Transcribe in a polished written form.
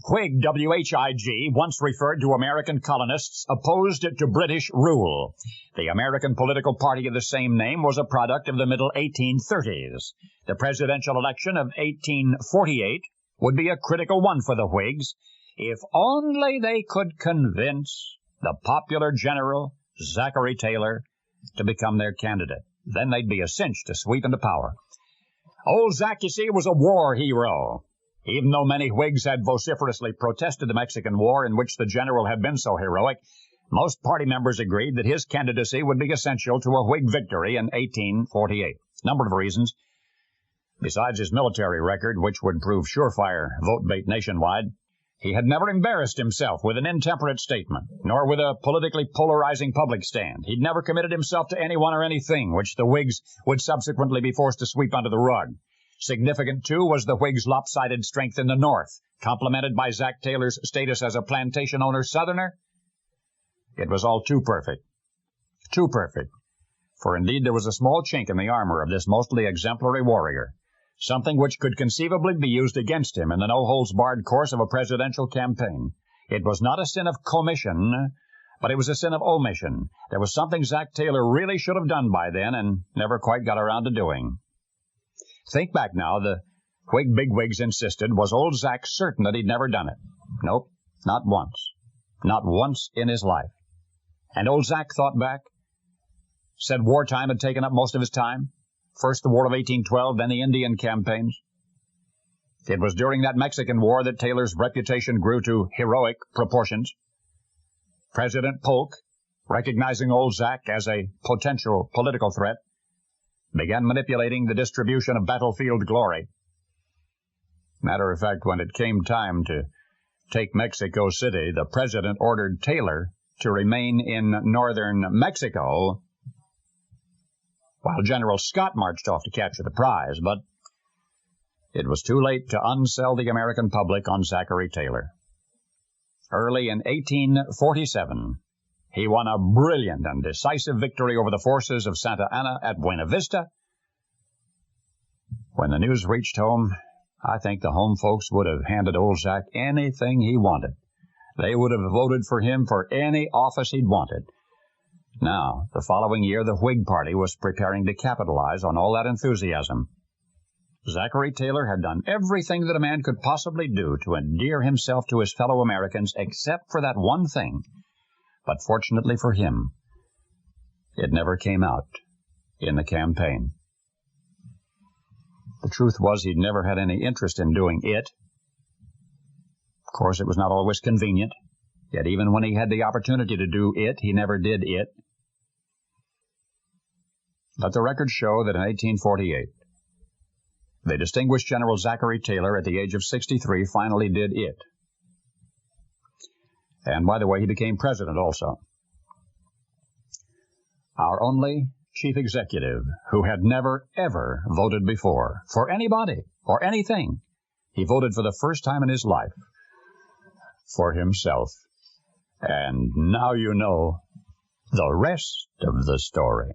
Whig, W-H-I-G, once referred to American colonists opposed to British rule. The American political party of the same name was a product of the middle 1830s. The presidential election of 1848 would be a critical one for the Whigs, if only they could convince the popular general, Zachary Taylor, to become their candidate. Then they'd be a cinch to sweep into power. Old Zach, you see, was a war hero. Even though many Whigs had vociferously protested the Mexican War, in which the general had been so heroic, most party members agreed that his candidacy would be essential to a Whig victory in 1848. Number of reasons. Besides his military record, which would prove surefire vote bait nationwide, he had never embarrassed himself with an intemperate statement, nor with a politically polarizing public stand. He'd never committed himself to anyone or anything which the Whigs would subsequently be forced to sweep under the rug. Significant, too, was the Whigs' lopsided strength in the North, complemented by Zach Taylor's status as a plantation owner Southerner. It was all too perfect. Too perfect. For indeed there was a small chink in the armor of this mostly exemplary warrior, something which could conceivably be used against him in the no-holds-barred course of a presidential campaign. It was not a sin of commission, but it was a sin of omission. There was something Zach Taylor really should have done by then and never quite got around to doing. Think back now, the Whig bigwigs insisted, was old Zach certain that he'd never done it? Nope, not once. Not once in his life. And old Zach thought back, said wartime had taken up most of his time. First the War of 1812, then the Indian campaigns. It was during that Mexican War that Taylor's reputation grew to heroic proportions. President Polk, recognizing old Zach as a potential political threat, began manipulating the distribution of battlefield glory. Matter of fact, when it came time to take Mexico City, the president ordered Taylor to remain in northern Mexico while General Scott marched off to capture the prize. But it was too late to unsell the American public on Zachary Taylor. Early in 1847, he won a brilliant and decisive victory over the forces of Santa Anna at Buena Vista. When the news reached home, I think the home folks would have handed old Zach anything he wanted. They would have voted for him for any office he'd wanted. Now, the following year, the Whig Party was preparing to capitalize on all that enthusiasm. Zachary Taylor had done everything that a man could possibly do to endear himself to his fellow Americans, except for that one thing. But fortunately for him, it never came out in the campaign. The truth was he'd never had any interest in doing it. Of course, it was not always convenient. Yet even when he had the opportunity to do it, he never did it. Let the records show that in 1848, the distinguished General Zachary Taylor, at the age of 63, finally did it. And by the way, he became president also. Our only chief executive who had never, ever voted before for anybody or anything. He voted for the first time in his life for himself. And now you know the rest of the story.